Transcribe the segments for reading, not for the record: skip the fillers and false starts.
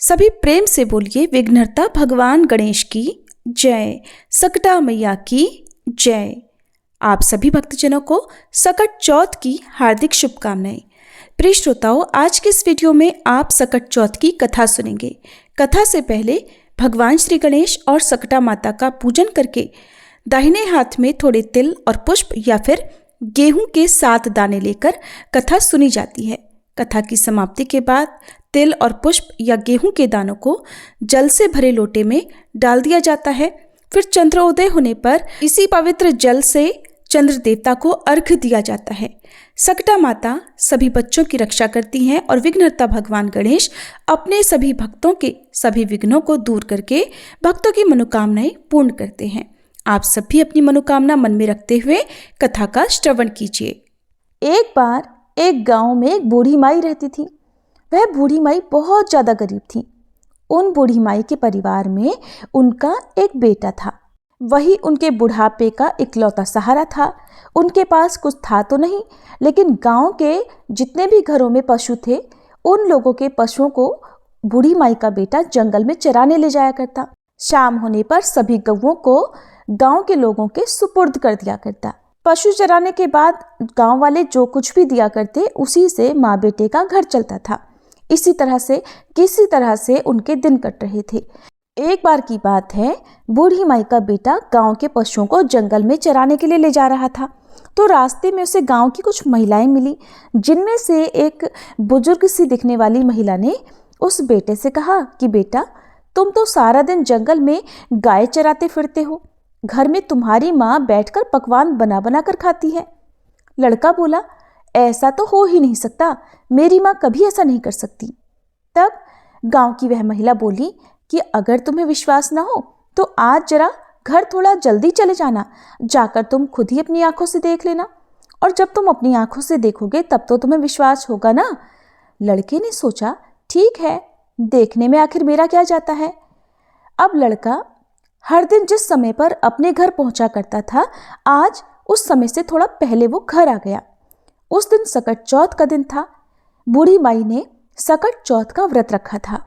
सभी प्रेम से बोलिए विघ्नहर्ता भगवान गणेश की जय, सकटा मैया की जय। आप सभी भक्तजनों को सकट चौथ की हार्दिक शुभकामनाएं। प्रिय श्रोताओं, आज के इस वीडियो में आप सकट चौथ की कथा सुनेंगे। कथा से पहले भगवान श्री गणेश और सकटा माता का पूजन करके दाहिने हाथ में थोड़े तिल और पुष्प या फिर गेहूं के 7 दाने लेकर कथा सुनी जाती है। कथा की समाप्ति के बाद तिल और पुष्प या गेहूं के दानों को जल से भरे लोटे में डाल दिया जाता है। फिर चंद्रोदय होने पर इसी पवित्र जल से चंद्र देवता को अर्घ्य दिया जाता है। सकटा माता सभी बच्चों की रक्षा करती हैं और विघ्नहर्ता भगवान गणेश अपने सभी भक्तों के सभी विघ्नों को दूर करके भक्तों की मनोकामनाएं पूर्ण करते हैं। आप सभी अपनी मनोकामना मन में रखते हुए कथा का श्रवण कीजिए। एक बार एक गांव में एक बूढ़ी माई रहती थी। वह बूढ़ी माई बहुत ज़्यादा गरीब थी। उन बूढ़ी माई के परिवार में उनका एक बेटा था। वही उनके बुढ़ापे का इकलौता सहारा था। उनके पास कुछ था तो नहीं, लेकिन गांव के जितने भी घरों में पशु थे, उन लोगों के पशुओं को बूढ़ी माई का बेटा जंगल में चराने ले जाया करता। शाम होने पर सभी गौओं को गांव के लोगों के सुपुर्द कर दिया करता। पशु चराने के बाद गांव वाले जो कुछ भी दिया करते, उसी से माँ बेटे का घर चलता था। इसी तरह से किसी तरह से उनके दिन कट रहे थे। एक बार की बात है, बूढ़ी माई का बेटा गांव के पशुओं को जंगल में चराने के लिए ले जा रहा था। तो रास्ते में उसे गांव की कुछ महिलाएं मिली, जिनमें से एक बुजुर्ग सी दिखने वाली महिला ने उस बेटे से कहा कि बेटा, तुम तो सारा दिन जंगल में गाय चराते फिरते हो, घर में तुम्हारी माँ बैठकर पकवान बना बना कर खाती है। लड़का बोला, ऐसा तो हो ही नहीं सकता, मेरी माँ कभी ऐसा नहीं कर सकती। तब गांव की वह महिला बोली कि अगर तुम्हें विश्वास ना हो तो आज जरा घर थोड़ा जल्दी चले जाना, जाकर तुम खुद ही अपनी आंखों से देख लेना, और जब तुम अपनी आंखों से देखोगे तब तो तुम्हें विश्वास होगा ना। लड़के ने सोचा, ठीक है, देखने में आखिर मेरा क्या जाता है। अब लड़का हर दिन जिस समय पर अपने घर पहुंचा करता था, आज उस समय से थोड़ा पहले वो घर आ गया। उस दिन सकट चौथ का दिन था। बूढ़ी माई ने सकट चौथ का व्रत रखा था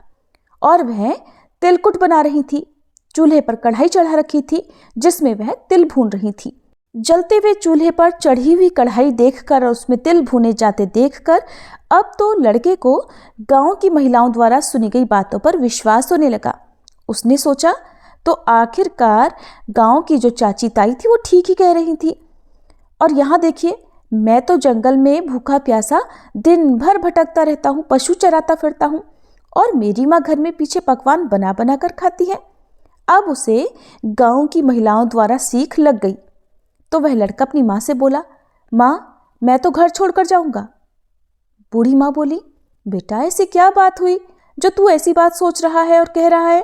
और वह तिलकुट बना रही थी। चूल्हे पर कढ़ाई चढ़ा रखी थी, जिसमें वह तिल भून रही थी। जलते हुए चूल्हे पर चढ़ी हुई कढ़ाई देखकर और उसमें तिल भुने जाते देखकर अब तो लड़के को गांव की महिलाओं द्वारा सुनी गई बातों पर विश्वास होने लगा। उसने सोचा, तो आखिरकार गांव की जो चाची ताई थी वो ठीक ही कह रही थी। और यहाँ देखिए, मैं तो जंगल में भूखा प्यासा दिन भर भटकता रहता हूँ, पशु चराता फिरता हूँ, और मेरी माँ घर में पीछे पकवान बना बना कर खाती है। अब उसे गांव की महिलाओं द्वारा सीख लग गई। तो वह लड़का अपनी माँ से बोला, माँ, मैं तो घर छोड़कर जाऊंगा। बूढ़ी माँ बोली, बेटा, ऐसी क्या बात हुई जो तू ऐसी बात सोच रहा है और कह रहा है।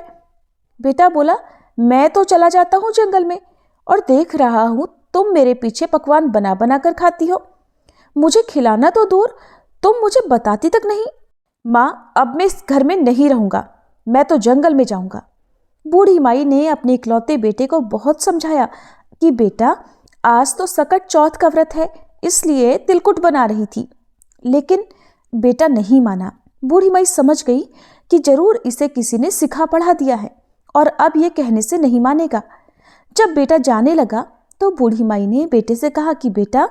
बेटा बोला, मैं तो चला जाता हूँ जंगल में और देख रहा हूँ तुम मेरे पीछे पकवान बना बना कर खाती हो। मुझे खिलाना तो दूर, तुम मुझे बताती तक नहीं। माँ, अब मैं इस घर में नहीं रहूंगा, मैं तो जंगल में जाऊंगा। बूढ़ी माई ने अपने इकलौते बेटे को बहुत समझाया कि बेटा, आज तो सकट चौथ का व्रत है, इसलिए तिलकुट बना रही थी, लेकिन बेटा नहीं माना। बूढ़ी माई समझ गई कि जरूर इसे किसी ने सिखा पढ़ा दिया है और अब ये कहने से नहीं मानेगा। जब बेटा जाने लगा तो बूढ़ी माई ने बेटे से कहा कि बेटा,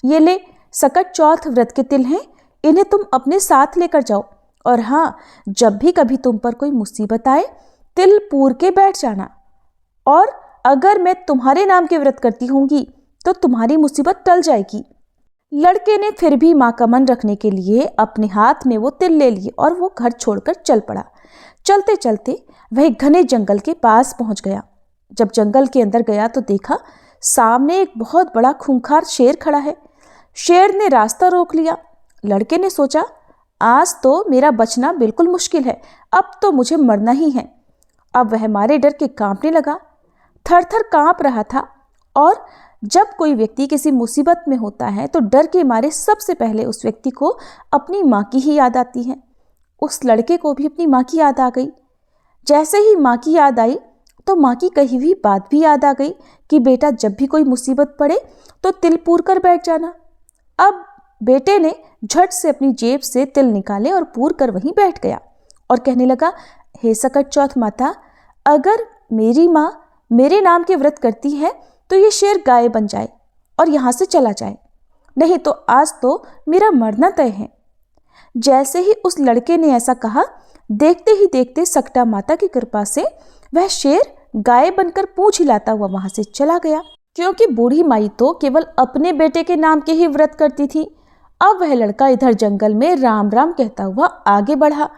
ये ले, सकट चौथ व्रत के तिल हैं, इन्हें तुम अपने साथ लेकर जाओ, और हाँ, जब भी कभी तुम पर कोई मुसीबत आए, तिल पूर के बैठ जाना, और अगर मैं तुम्हारे नाम के व्रत करती होंगी तो तुम्हारी मुसीबत टल जाएगी। लड़के ने फिर भी माँ का मन रखने के लिए अपने हाथ में वो तिल ले लिए और वो घर छोड़कर चल पड़ा। चलते चलते वह घने जंगल के पास पहुंच गया। जब जंगल के अंदर गया तो देखा सामने एक बहुत बड़ा खूंखार शेर खड़ा है। शेर ने रास्ता रोक लिया। लड़के ने सोचा, आज तो मेरा बचना बिल्कुल मुश्किल है, अब तो मुझे मरना ही है। अब वह मारे डर के कांपने लगा, थर थर कांप रहा था। और जब कोई व्यक्ति किसी मुसीबत में होता है तो डर के मारे सबसे पहले उस व्यक्ति को अपनी माँ की ही याद आती है। उस लड़के को भी अपनी माँ की याद आ गई। जैसे ही माँ की याद आई तो माँ की कही हुई बात भी याद आ गई कि बेटा, जब भी कोई मुसीबत पड़े तो तिल पूर कर बैठ जाना। अब बेटे ने झट से अपनी जेब से तिल निकाले और पूर कर वहीं बैठ गया और कहने लगा, हे सकट चौथ माता, अगर मेरी माँ मेरे नाम के व्रत करती है तो ये शेर गाय बन जाए और यहाँ से चला जाए, नहीं तो आज तो मेरा मरना तय है। जैसे ही उस लड़के ने ऐसा कहा, देखते ही देखते सकटा माता की कृपा से वह शेर गाय बनकर पूंछ हिलाता हुआ वहां से चला गया। क्योंकि बूढ़ी माई तो केवल अपने बेटे के नाम के ही व्रत करती थी। अब वह लड़का इधर जंगल में राम राम कहता हुआ आगे बढ़ा।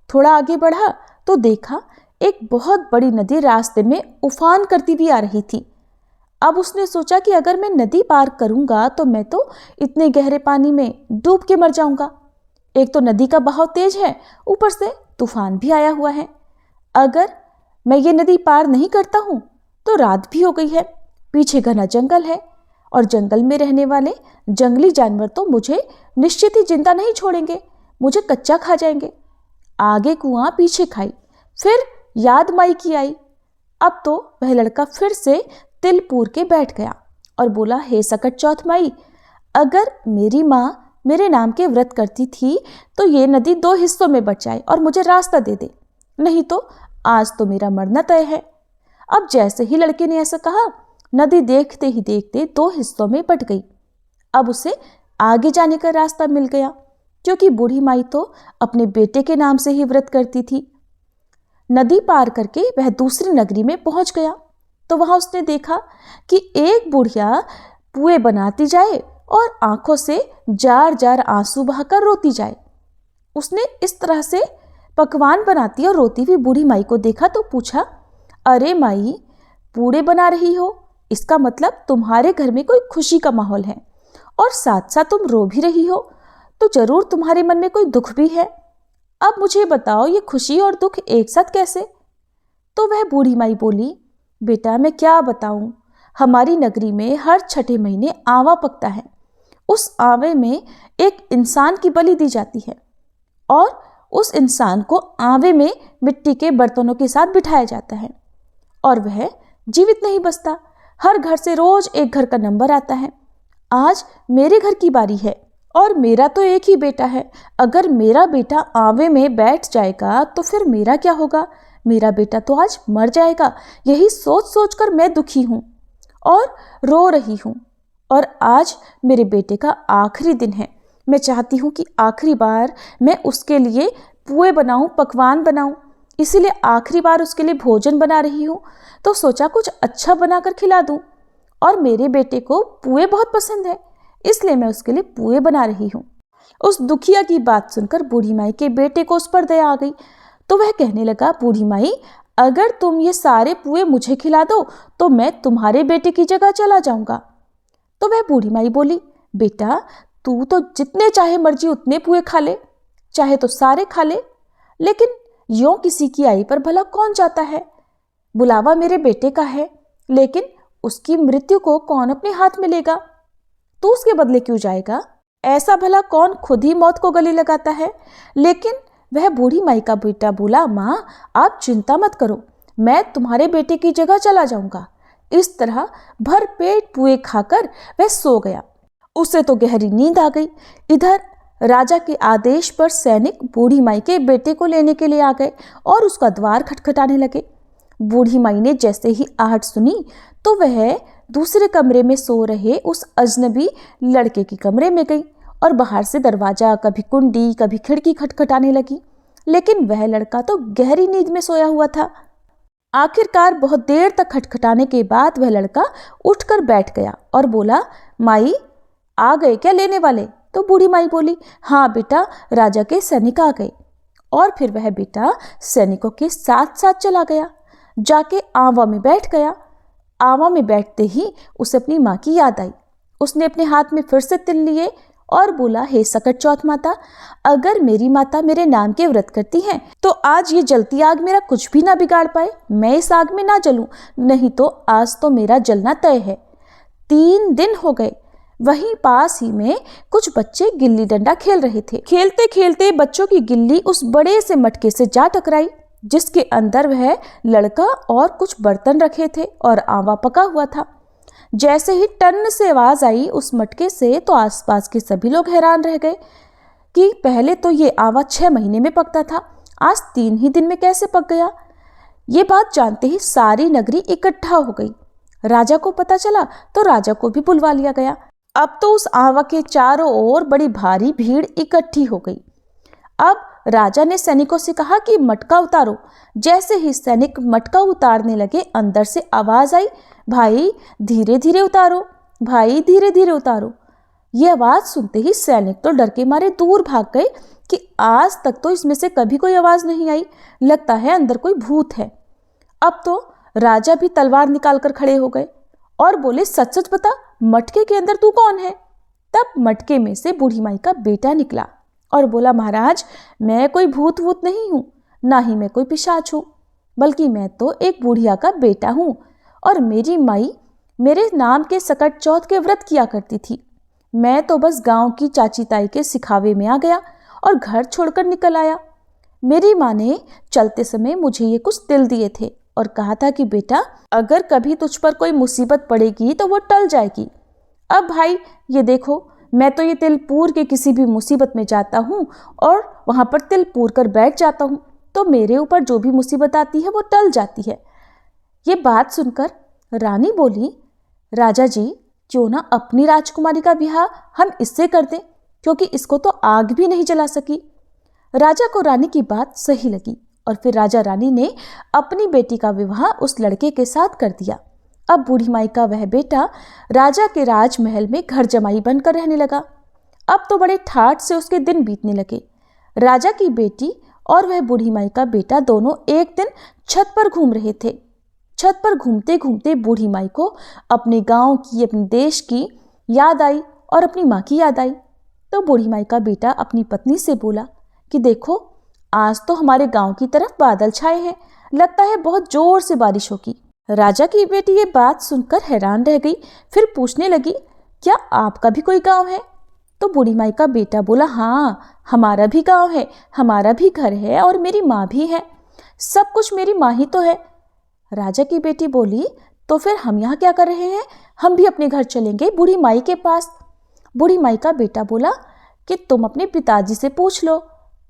थोड़ा आगे बढ़ा तो देखा एक बहुत बड़ी नदी रास्ते में उफान करती हुई आ रही थी। अब उसने सोचा कि अगर मैं नदी पार करूंगा तो मैं तो इतने गहरे पानी में डूब के मर जाऊंगा। एक तो नदी का बहाव तेज है, ऊपर से तूफान भी आया हुआ है। अगर मैं ये नदी पार नहीं करता हूं तो रात भी हो गई है, पीछे घना जंगल है और जंगल में रहने वाले जंगली जानवर तो मुझे निश्चित ही जिंदा नहीं छोड़ेंगे, मुझे कच्चा खा जाएंगे। आगे कुआं पीछे खाई, फिर याद माई की आई। अब तो वह लड़का फिर से तिल पूर के बैठ गया और बोला, हे सकट चौथ माई, अगर मेरी माँ मेरे नाम के व्रत करती थी तो ये नदी 2 हिस्सों में बट जाए और मुझे रास्ता दे दे, नहीं तो आज तो मेरा मरना तय है। अब जैसे ही लड़के ने ऐसा कहा, नदी देखते ही देखते 2 हिस्सों में बट गई। अब उसे आगे जाने का रास्ता मिल गया, क्योंकि बूढ़ी माई तो अपने बेटे के नाम से ही व्रत करती थी। नदी पार करके वह दूसरी नगरी में पहुंच गया तो वहां उसने देखा कि एक बुढ़िया पुए बनाती जाए और आंखों से जार जार आंसू बहाकर रोती जाए। उसने इस तरह से पकवान बनाती और रोती हुई बूढ़ी माई को देखा तो पूछा, अरे माई, पूड़े बना रही हो, इसका मतलब तुम्हारे घर में कोई खुशी का माहौल है और साथ साथ तुम रो भी रही हो, तो जरूर तुम्हारे मन में कोई दुख भी है। अब मुझे बताओ, ये खुशी और दुख एक साथ कैसे? तो वह बूढ़ी माई बोली, बेटा मैं क्या बताऊं, हमारी नगरी में हर छठे महीने आंवा पकता है। उस आंवे में एक इंसान की बलि दी जाती है और उस इंसान को आंवे में मिट्टी के बर्तनों के साथ बिठाया जाता है और वह जीवित नहीं बचता। हर घर से रोज एक घर का नंबर आता है। आज मेरे घर की बारी है और मेरा तो एक ही बेटा है। अगर मेरा बेटा आंवे में बैठ जाएगा तो फिर मेरा क्या होगा? मेरा बेटा तो आज मर जाएगा। यही सोच सोच कर मैं दुखी हूँ और रो रही हूँ। और आज मेरे बेटे का आखिरी दिन है। मैं चाहती हूँ कि आखिरी बार मैं उसके लिए पुए बनाऊँ, पकवान बनाऊँ। इसीलिए आखिरी बार उसके लिए भोजन बना रही हूँ, तो सोचा कुछ अच्छा बनाकर खिला दूँ। और मेरे बेटे को पुए बहुत पसंद है, इसलिए मैं उसके लिए पुए बना रही हूँ। उस दुखिया की बात सुनकर बूढ़ी माई के बेटे को उस पर दया आ गई, तो वह कहने लगा, बूढ़ी माई, अगर तुम ये सारे पुए मुझे खिला दो तो मैं तुम्हारे बेटे की जगह चला जाऊंगा। तो वह बूढ़ी माई बोली, बेटा तू तो जितने चाहे मर्जी उतने पुए खा ले, चाहे तो सारे खा ले, लेकिन यों किसी की आई पर भला कौन जाता है? बुलावा मेरे बेटे का है, लेकिन उसकी मृत्यु को कौन अपने हाथ में लेगा? तू उसके बदले क्यों जाएगा? ऐसा भला कौन खुद ही मौत को गले लगाता है? लेकिन वह बूढ़ी माई का बेटा बोला, माँ आप चिंता मत करो, मैं तुम्हारे बेटे की जगह चला जाऊंगा। इस तरह भर पेट पुए खाकर वह सो गया। उसे तो गहरी नींद आ गई। इधर राजा के आदेश पर सैनिक बूढ़ी माई के बेटे को लेने के लिए आ गए और उसका द्वार खटखटाने लगे। बूढ़ी माई ने जैसे ही आहट सुनी तो वह दूसरे कमरे में सो रहे उस अजनबी लड़के के कमरे में गई और बाहर से दरवाजा, कभी कुंडी, कभी खिड़की खटखटाने लगी। लेकिन वह लड़का तो गहरी नींद में सोया हुआ था। आखिरकार बहुत देर तक खटखटाने के बाद वह लड़का उठकर बैठ गया और बोला, माई आ गए क्या लेने वाले? तो बूढ़ी माई बोली, हाँ बेटा, राजा के सैनिक आ गए। और फिर वह बेटा सैनिकों के साथ साथ चला गया, जाके आंवा में बैठ गया। आंवा में बैठते ही उसे अपनी माँ की याद आई। उसने अपने हाथ में फिर से तिल लिए और बोला, हे सकट चौथ माता, अगर मेरी माता मेरे नाम के व्रत करती हैं तो आज ये जलती आग मेरा कुछ भी ना बिगाड़ पाए। मैं इस आग में ना जलूं, नहीं तो आज तो मेरा जलना तय है। 3 दिन हो गए, वहीं पास ही में कुछ बच्चे गिल्ली डंडा खेल रहे थे। खेलते खेलते बच्चों की गिल्ली उस बड़े से मटके से जा टकराई, जिसके अंदर वह लड़का और कुछ बर्तन रखे थे और आंवा पका हुआ था। जैसे ही टन से आवाज आई उस मटके से, तो आसपास के सभी लोग हैरान रह गए कि पहले तो ये आंवा 6 महीने में पकता था, आज 3 ही दिन में कैसे पक गया? ये बात जानते ही सारी नगरी इकट्ठा हो गई। राजा को पता चला तो राजा को भी बुलवा लिया गया। अब तो उस आवा के चारों ओर बड़ी भारी भीड़ इकट्ठी हो गई। अब राजा ने सैनिकों से कहा कि मटका उतारो। जैसे ही सैनिक मटका उतारने लगे, अंदर से आवाज आई, भाई धीरे धीरे उतारो, भाई धीरे धीरे उतारो। ये आवाज सुनते ही सैनिक तो डर के मारे दूर भाग गए कि आज तक तो इसमें से कभी कोई आवाज नहीं आई, लगता है अंदर कोई भूत है। अब तो राजा भी तलवार निकाल कर खड़े हो गए और बोले, सच सच बता, मटके के अंदर तू कौन है? तब मटके में से बूढ़ी माई का बेटा निकला और बोला, महाराज मैं कोई भूत वूत नहीं हूँ, ना ही मैं कोई पिशाच हूँ, बल्कि मैं तो एक बुढ़िया का बेटा हूँ और मेरी माई मेरे नाम के सकट चौथ के व्रत किया करती थी। मैं तो बस गांव की चाची ताई के सिखावे में आ गया और घर छोड़कर निकल आया। मेरी माँ ने चलते समय मुझे ये कुछ तिल दिए थे और कहा था कि बेटा अगर कभी तुझ पर कोई मुसीबत पड़ेगी तो वो टल जाएगी। अब भाई ये देखो, मैं तो ये तिल पूर के किसी भी मुसीबत में जाता हूँ और वहाँ पर तिल पूर कर बैठ जाता हूँ, तो मेरे ऊपर जो भी मुसीबत आती है वो टल जाती है। ये बात सुनकर रानी बोली, राजा जी क्यों ना अपनी राजकुमारी का ब्याह हम इससे कर दें, क्योंकि इसको तो आग भी नहीं जला सकी। राजा को रानी की बात सही लगी और फिर राजा रानी ने अपनी बेटी का विवाह उस लड़के के साथ कर दिया। अब बूढ़ी माई का वह बेटा राजा के राजमहल में घर जमाई बनकर रहने लगा। अब तो बड़े ठाठ से उसके दिन बीतने लगे। राजा की बेटी और वह बूढ़ी माई का बेटा दोनों एक दिन छत पर घूम रहे थे। छत पर घूमते घूमते बूढ़ी माई को अपने गांव की, अपने देश की याद आई और अपनी माँ की याद आई। तो बूढ़ी माई का बेटा अपनी पत्नी से बोला कि देखो, आज तो हमारे गांव की तरफ बादल छाए हैं, लगता है बहुत जोर से बारिश होगी। राजा की बेटी ये बात सुनकर हैरान रह गई, फिर पूछने लगी, क्या आपका भी कोई गांव है? तो बूढ़ी माई का बेटा बोला, हाँ हमारा भी गांव है, हमारा भी घर है और मेरी माँ भी है, सब कुछ मेरी माँ ही तो है। राजा की बेटी बोली, तो फिर हम यहाँ क्या कर रहे हैं? हम भी अपने घर चलेंगे बूढ़ी माई के पास। बूढ़ी माई का बेटा बोला कि तुम अपने पिताजी से पूछ लो,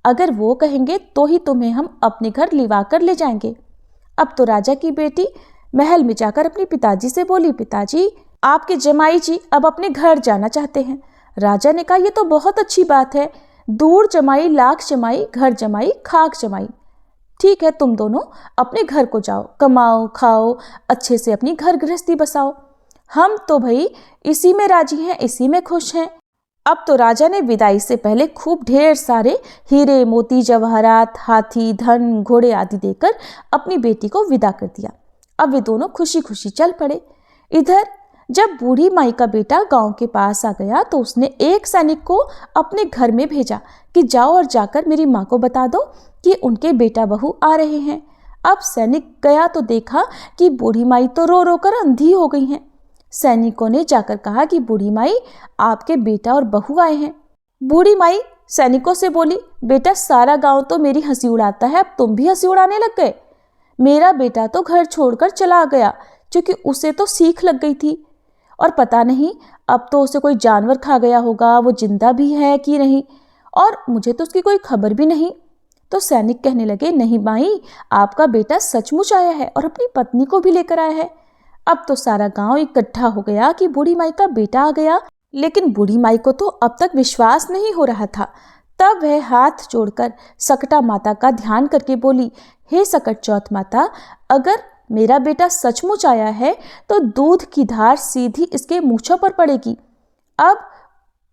अगर वो कहेंगे तो ही तुम्हें हम अपने घर लिवा कर ले जाएंगे। अब तो राजा की बेटी महल में जाकर अपने पिताजी से बोली, पिताजी आपके जमाई जी अब अपने घर जाना चाहते हैं। राजा ने कहा, ये तो बहुत अच्छी बात है, दूर जमाई लाख जमाई, घर जमाई खाक जमाई। ठीक है, तुम दोनों अपने घर को जाओ, कमाओ खाओ, अच्छे से अपनी घर गृहस्थी बसाओ, हम तो भाई इसी में राजी हैं, इसी में खुश हैं। अब तो राजा ने विदाई से पहले खूब ढेर सारे हीरे मोती जवाहरात, हाथी, धन, घोड़े आदि देकर अपनी बेटी को विदा कर दिया। अब वे दोनों खुशी खुशी चल पड़े। इधर जब बूढ़ी माई का बेटा गांव के पास आ गया तो उसने एक सैनिक को अपने घर में भेजा कि जाओ और जाकर मेरी माँ को बता दो कि उनके बेटा बहू आ रहे हैं। अब सैनिक गया तो देखा कि बूढ़ी माई तो रो रो कर अंधी हो गई हैं। सैनिकों ने जाकर कहा कि बूढ़ी माई आपके बेटा और बहू आए हैं। बूढ़ी माई सैनिकों से बोली, बेटा सारा गांव तो मेरी हंसी उड़ाता है, अब तुम भी हंसी उड़ाने लग गए। मेरा बेटा तो घर छोड़कर चला गया क्योंकि उसे तो सीख लग गई थी और पता नहीं अब तो उसे कोई जानवर खा गया होगा, वो जिंदा भी है कि नहीं, और मुझे तो उसकी कोई खबर भी नहीं। तो सैनिक कहने लगे, नहीं माई, आपका बेटा सचमुच आया है और अपनी पत्नी को भी लेकर आया है। अब तो सारा गांव इकट्ठा हो गया कि बूढ़ी माई का बेटा आ गया, लेकिन बूढ़ी माई को तो अब तक विश्वास नहीं हो रहा था। तब वह हाथ जोड़कर सकटा माता का ध्यान करके बोली, हे सकट चौथ माता, अगर मेरा बेटा सचमुच आया है तो दूध की धार सीधी इसके मूंछों पर पड़ेगी। अब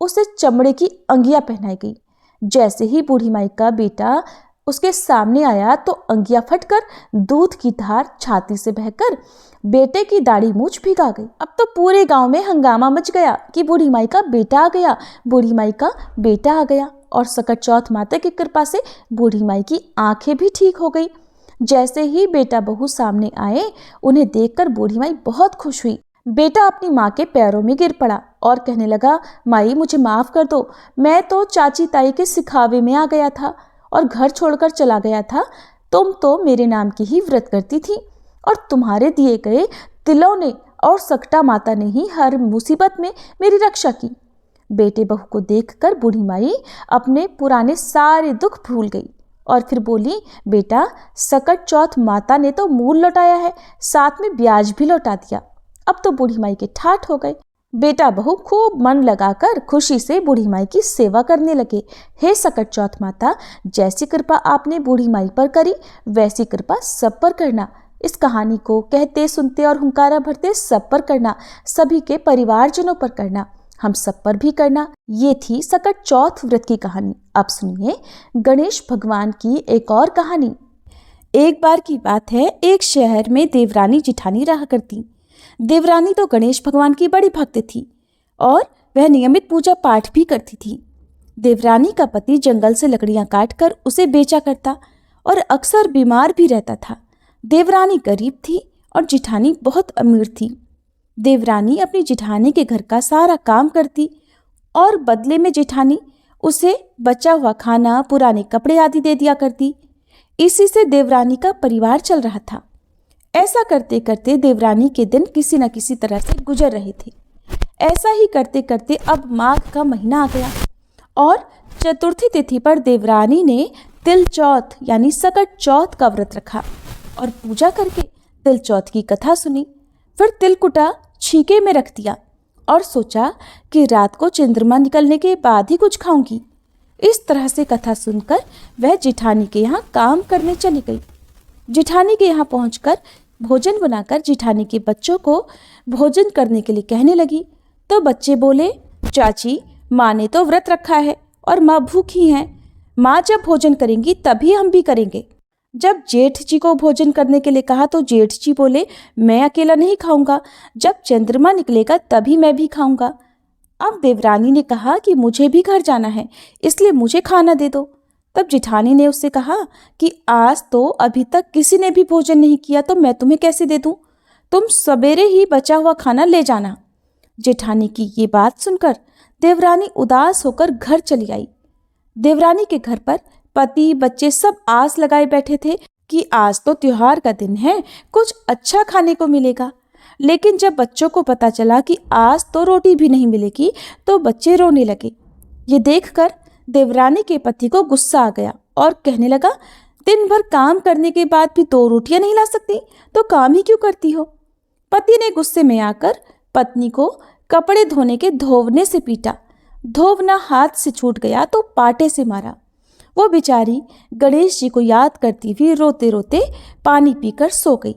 उसे चमड़े की अंगिया पहनाई गई। जैसे ही बूढ़ी माई का बेटा उसके सामने आया तो अंगिया फटकर दूध की धार छाती से बहकर बेटे की दाढ़ी मूंछ भिगा गई। अब तो पूरे गांव में हंगामा मच गया कि बूढ़ी माई का बेटा आ गया, बूढ़ी माई का बेटा आ गया। और सकट चौथ माता की कृपा से बूढ़ी माई की आंखें भी ठीक हो गई। जैसे ही बेटा बहू सामने आए, उन्हें देखकर बूढ़ी माई बहुत खुश हुई। बेटा अपनी माँ के पैरों में गिर पड़ा और कहने लगा, माई मुझे माफ कर दो, मैं तो चाची ताई के सिखावे में आ गया था और घर छोड़कर चला गया था। तुम तो मेरे नाम की ही व्रत करती थी और तुम्हारे दिए गए तिलों ने और सकटा माता ने ही हर मुसीबत में मेरी रक्षा की। बेटे बहू को देखकर बूढ़ी माई अपने पुराने सारे दुख भूल गई और फिर बोली, बेटा सकट चौथ माता ने तो मूल लौटाया है, साथ में ब्याज भी लौटा दिया। अब तो बूढ़ी माई के ठाठ हो गए। बेटा बहू खूब मन लगाकर खुशी से बूढ़ी माई की सेवा करने लगे। हे सकट चौथ माता, जैसी कृपा आपने बूढ़ी माई पर करी वैसी कृपा सब पर करना। इस कहानी को कहते सुनते और हुंकारा भरते सब पर करना, सभी के परिवारजनों पर करना, हम सब पर भी करना। ये थी सकट चौथ व्रत की कहानी। अब सुनिए गणेश भगवान की एक और कहानी। एक बार की बात है, एक शहर में देवरानी जिठानी रहा करती। देवरानी तो गणेश भगवान की बड़ी भक्त थी और वह नियमित पूजा पाठ भी करती थी। देवरानी का पति जंगल से लकड़ियां काटकर उसे बेचा करता और अक्सर बीमार भी रहता था। देवरानी गरीब थी और जिठानी बहुत अमीर थी। देवरानी अपनी जिठानी के घर का सारा काम करती और बदले में जिठानी उसे बचा हुआ खाना, पुराने कपड़े आदि दे दिया करती। इसी से देवरानी का परिवार चल रहा था। ऐसा करते करते देवरानी के दिन किसी न किसी तरह से गुजर रहे थे। ऐसा ही करते करते अब माघ का महीना आ गया और चतुर्थी तिथि पर देवरानी ने तिल चौथ यानी सकट चौथ का व्रत रखा और पूजा करके तिल चौथ की कथा सुनी। फिर तिलकुटा छीके में रख दिया और सोचा कि रात को चंद्रमा निकलने के बाद ही कुछ खाऊंगी। इस तरह से कथा सुनकर वह जिठानी के यहाँ काम करने चली गई। जिठानी के यहाँ पहुंचकर भोजन बनाकर जिठानी के बच्चों को भोजन करने के लिए कहने लगी तो बच्चे बोले, चाची माँ ने तो व्रत रखा है और माँ भूखी हैं। माँ जब भोजन करेंगी तभी हम भी करेंगे। जब जेठ जी को भोजन करने के लिए कहा तो जेठ जी बोले, मैं अकेला नहीं खाऊंगा, जब चंद्रमा निकलेगा तभी मैं भी खाऊंगा। अब देवरानी ने कहा कि मुझे भी घर जाना है, इसलिए मुझे खाना दे दो। तब जिठानी ने उससे कहा कि आज तो अभी तक किसी ने भी भोजन नहीं किया तो मैं तुम्हें कैसे दे दूं? तुम सवेरे ही बचा हुआ खाना ले जाना। जेठानी की ये बात सुनकर देवरानी उदास होकर घर चली आई। देवरानी के घर पर पति बच्चे सब आस लगाए बैठे थे कि आज तो त्योहार का दिन है, कुछ अच्छा खाने को मिलेगा। लेकिन जब बच्चों को पता चला कि आज तो रोटी भी नहीं मिलेगी तो बच्चे रोने लगे। ये देखकर देवरानी के पति को गुस्सा आ गया और कहने लगा, दिन भर काम करने के बाद भी 2 रोटियां नहीं ला सकती तो काम ही क्यों करती हो? पति ने गुस्से में आकर पत्नी को कपड़े धोने के धोवने से पीटा। धोवना हाथ से छूट गया तो पाटे से मारा। वो बेचारी गणेश जी को याद करती हुई रोते रोते पानी पीकर सो गई।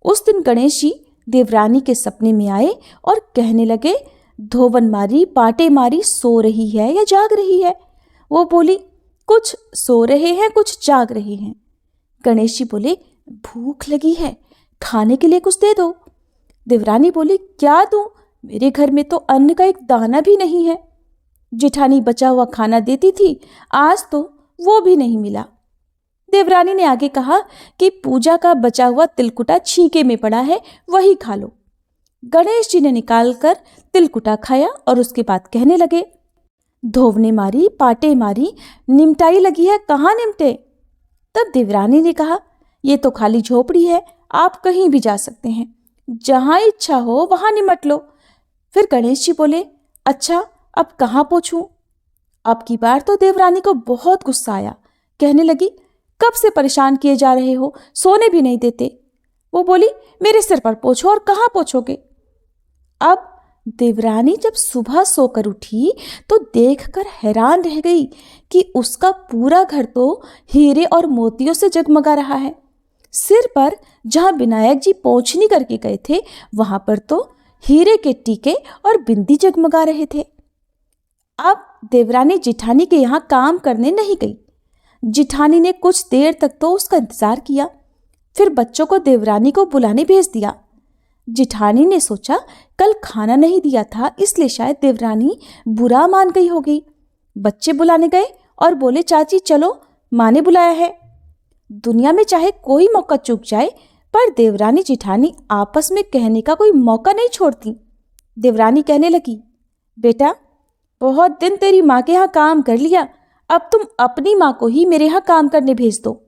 उस दिन गणेश जी देवरानी के सपने में आए और कहने लगे, धोवन मारी, पाटे मारी, सो रही है या जाग रही है? वो बोली, कुछ सो रहे हैं, कुछ जाग रहे हैं। गणेश जी बोले, भूख लगी है, खाने के लिए कुछ दे दो। देवरानी बोली, क्या दूं? मेरे घर में तो अन्न का एक दाना भी नहीं है। जेठानी बचा हुआ खाना देती थी, आज तो वो भी नहीं मिला। देवरानी ने आगे कहा कि पूजा का बचा हुआ तिलकुटा छीके में पड़ा है, वही खा लो। गणेश जी ने निकालकर तिलकुटा खाया और उसके बाद कहने लगे, धोवने मारी, पाटे मारी, निमटाई लगी है, कहाँ निमटे? तब देवरानी ने कहा, ये तो खाली झोपड़ी है, आप कहीं भी जा सकते हैं, जहां इच्छा हो वहां निमट लो। फिर गणेश जी बोले, अच्छा अब कहाँ पोंछूं? अब की बार तो देवरानी को बहुत गुस्सा आया। कहने लगी, कब से परेशान किए जा रहे हो, सोने भी नहीं देते। वो बोली, मेरे सिर पर पोंछो। और कहाँ पोंछोगे? अब देवरानी जब सुबह सोकर उठी तो देखकर हैरान रह गई कि उसका पूरा घर तो हीरे और मोतियों से जगमगा रहा है। सिर पर जहां विनायक जी पोंछनी करके गए थे वहां पर तो हीरे के टीके और बिंदी जगमगा रहे थे। अब देवरानी जिठानी के यहाँ काम करने नहीं गई। जिठानी ने कुछ देर तक तो उसका इंतजार किया, फिर बच्चों को देवरानी को बुलाने भेज दिया। जिठानी ने सोचा कल खाना नहीं दिया था, इसलिए शायद देवरानी बुरा मान गई होगी। बच्चे बुलाने गए और बोले, चाची चलो, माँ ने बुलाया है। दुनिया में चाहे कोई मौका चूक जाए पर देवरानी जिठानी आपस में कहने का कोई मौका नहीं छोड़ती। देवरानी कहने लगी, बेटा बहुत दिन तेरी माँ के यहाँ काम कर लिया, अब तुम अपनी माँ को ही मेरे यहाँ काम करने भेज दो।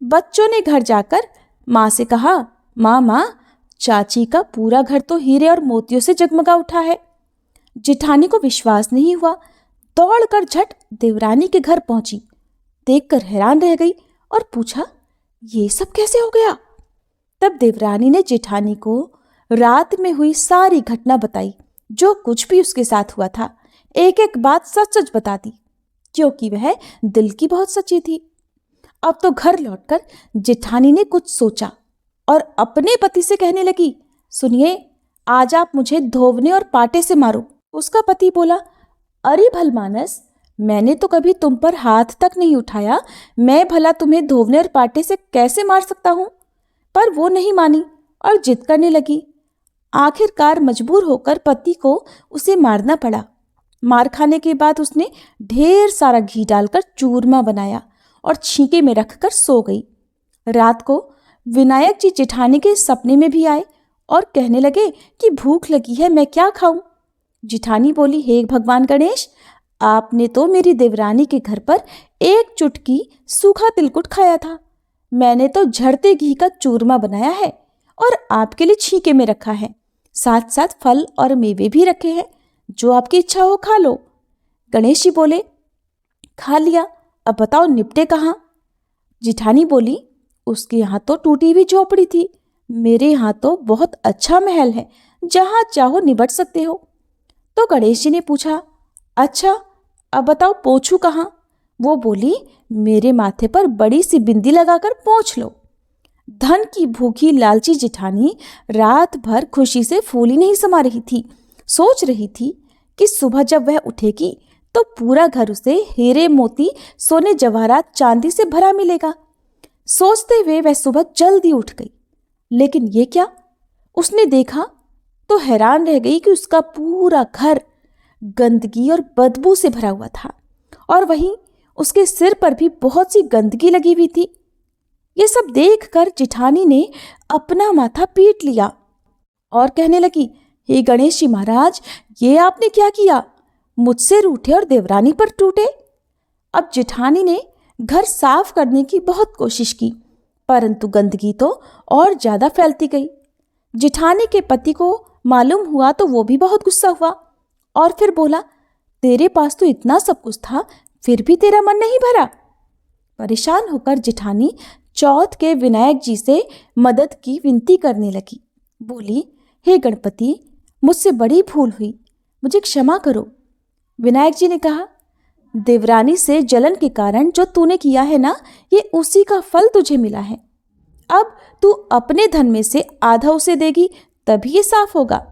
बच्चों ने घर जाकर माँ से कहा, माँ चाची का पूरा घर तो हीरे और मोतियों से जगमगा उठा है। जिठानी को विश्वास नहीं हुआ, दौड़कर झट देवरानी के घर पहुंची। देखकर हैरान रह गई और पूछा, ये सब कैसे हो गया? तब देवरानी ने जेठानी को रात में हुई सारी घटना बताई, जो कुछ भी उसके साथ हुआ था। एक एक बात सच सच बता दी, क्योंकि वह दिल की बहुत सच्ची थी। अब तो घर लौटकर जेठानी ने कुछ सोचा और अपने पति से कहने लगी, सुनिए, आज आप मुझे धोवने और पाटे से मारो। उसका पति बोला, अरे भलमानस, मैंने तो कभी तुम पर हाथ तक नहीं उठाया, मैं भला तुम्हें धोवने और पाटे से कैसे मार सकता हूं? पर वो नहीं मानी और जिद करने लगी। आखिरकार मजबूर होकर पति को उसे मारना पड़ा। मार खाने के बाद उसने ढेर सारा घी डालकर चूरमा बनाया और छींके में रखकर सो गई। रात को विनायक जी जेठानी के सपने में भी आए और कहने लगे कि भूख लगी है, मैं क्या खाऊं? जेठानी बोली, हे भगवान गणेश, आपने तो मेरी देवरानी के घर पर एक चुटकी सूखा तिलकुट खाया था। मैंने तो झड़ते घी का चूरमा बनाया है और आपके लिए छींके में रखा है। साथ साथ फल और मेवे भी रखे हैं, जो आपकी इच्छा हो खा लो। गणेश जी बोले, खा लिया, अब बताओ निपटे कहाँ? जेठानी बोली, उसके यहाँ तो टूटी हुई झोपड़ी थी, मेरे यहाँ तो बहुत अच्छा महल है, जहाँ चाहो निपट सकते हो। तो गणेश जी ने पूछा, अच्छा अब बताओ पोंछू कहाँ? वो बोली, मेरे माथे पर बड़ी सी बिंदी लगाकर पोंछ लो। धन की भूखी लालची जेठानी रात भर खुशी से फूली नहीं समा रही थी। सोच रही थी कि सुबह जब वह उठेगी तो पूरा घर उसे हीरे मोती सोने जवाहरात चांदी से भरा मिलेगा। सोचते हुए वह सुबह जल्दी उठ गई। लेकिन ये क्या, उसने देखा तो हैरान रह गई कि उसका पूरा घर गंदगी और बदबू से भरा हुआ था और वहीं उसके सिर पर भी बहुत सी गंदगी लगी हुई थी। ये सब देखकर जेठानी ने अपना माथा पीट लिया और कहने लगी, हे गणेश जी महाराज, ये आपने क्या किया? मुझसे रूठे और देवरानी पर टूटे। अब जेठानी ने घर साफ करने की बहुत कोशिश की, परंतु गंदगी तो और ज्यादा फैलती गई। जेठानी के पति को मालूम हुआ तो वो भी बहुत गुस्सा हुआ और फिर बोला, तेरे पास तो इतना सब कुछ था, फिर भी तेरा मन नहीं भरा? परेशान होकर जेठानी चौथ के विनायक जी से मदद की विनती करने लगी। बोली, हे गणपति, मुझसे बड़ी भूल हुई, मुझे क्षमा करो। विनायक जी ने कहा, देवरानी से जलन के कारण जो तूने किया है ना, ये उसी का फल तुझे मिला है। अब तू अपने धन में से आधा उसे देगी, तभी ये साफ होगा।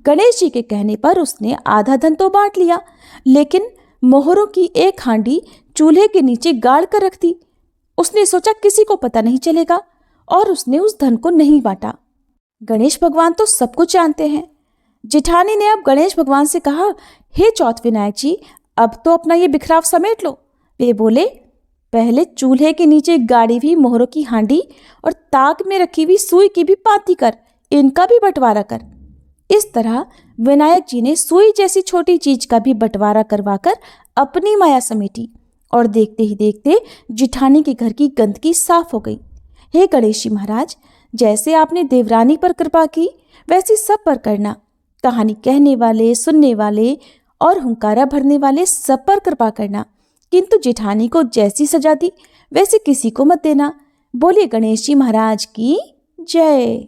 गणेश जी के कहने पर उसने आधा धन तो बांट लिया, लेकिन मोहरों की एक हांडी चूल्हे के नीचे गाड़ कर रख दी। उसने सोचा किसी को पता नहीं चलेगा और उसने उस धन को नहीं बांटा। गणेश भगवान तो सब कुछ जानते हैं। जेठानी ने अब गणेश भगवान से कहा, हे चौथ विनायक जी, अब तो अपना ये बिखराव समेट लो। वे बोले, पहले चूल्हे के नीचे गाड़ी हुई मोहरों की हांडी और ताक में रखी हुई सुई की भी पाती कर, इनका भी बंटवारा कर। इस तरह विनायक जी ने सुई जैसी छोटी चीज का भी बंटवारा करवाकर अपनी माया समेटी और देखते ही देखते जेठानी के घर की गंदगी साफ हो गई। हे गणेश जी महाराज, जैसे आपने देवरानी पर कृपा की, वैसी सब पर करना। कहानी कहने वाले, सुनने वाले और हुंकारा भरने वाले सब पर कृपा करना, किंतु जेठानी को जैसी सजा दी वैसे किसी को मत देना। बोलिए गणेश जी महाराज की जय।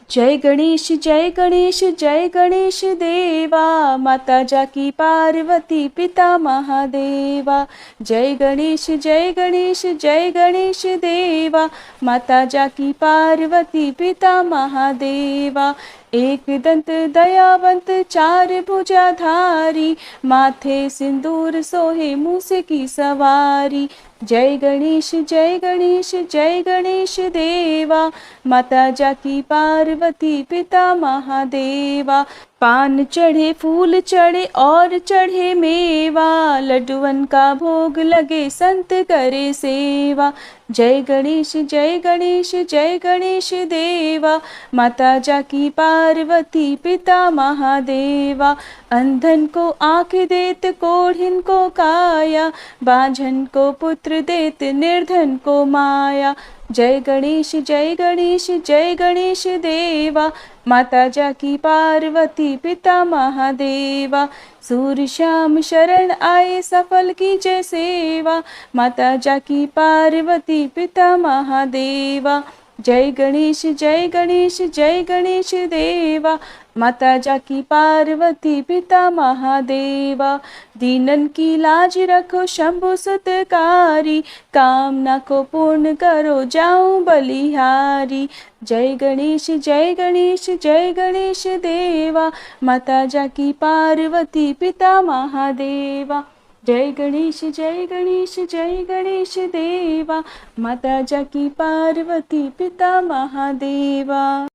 जय गणेश जय गणेश जय गणेश देवा, माता जाकी पार्वती पिता महादेवा। जय गणेश जय गणेश जय गणेश देवा, माता जाकी पार्वती पिता महादेवा। एक दंत दयावंत चार भुजाधारी, माथे सिंदूर सोहे मूसे की सवारी। जय गणेश जय गणेश जय गणेश देवा, माता जाकी पार्वती पिता महादेवा। पान चढ़े फूल चढ़े और चढ़े मेवा, लड्डुअन का भोग लगे संत करे सेवा। जय गणेश जय गणेश जय गणेश देवा, माता जाकी पार्वती पिता महादेवा। अंधन को आँख देत कोढ़िन को काया, बांझन को पुत्र देत निर्धन को माया। जय गणेश जय गणेश जय गणेश देवा, माता जाकी पार्वती पिता महादेवा। सूर्य श्याम शरण आए सफल की जय सेवा, माता जाकी पार्वती पिता महादेवा। जय गणेश जय गणेश जय गणेश देवा, माता जाकी पार्वती पिता महादेवा। दीनन की लाज रखो शंभु सतकारी, कामना को पूर्ण करो जाऊं बलिहारी। जय गणेश जय गणेश जय गणेश देवा, माता जाकी पार्वती पिता महादेवा। जय गणेश जय गणेश जय गणेश देवा, माता जाकी पार्वती पिता महादेवा।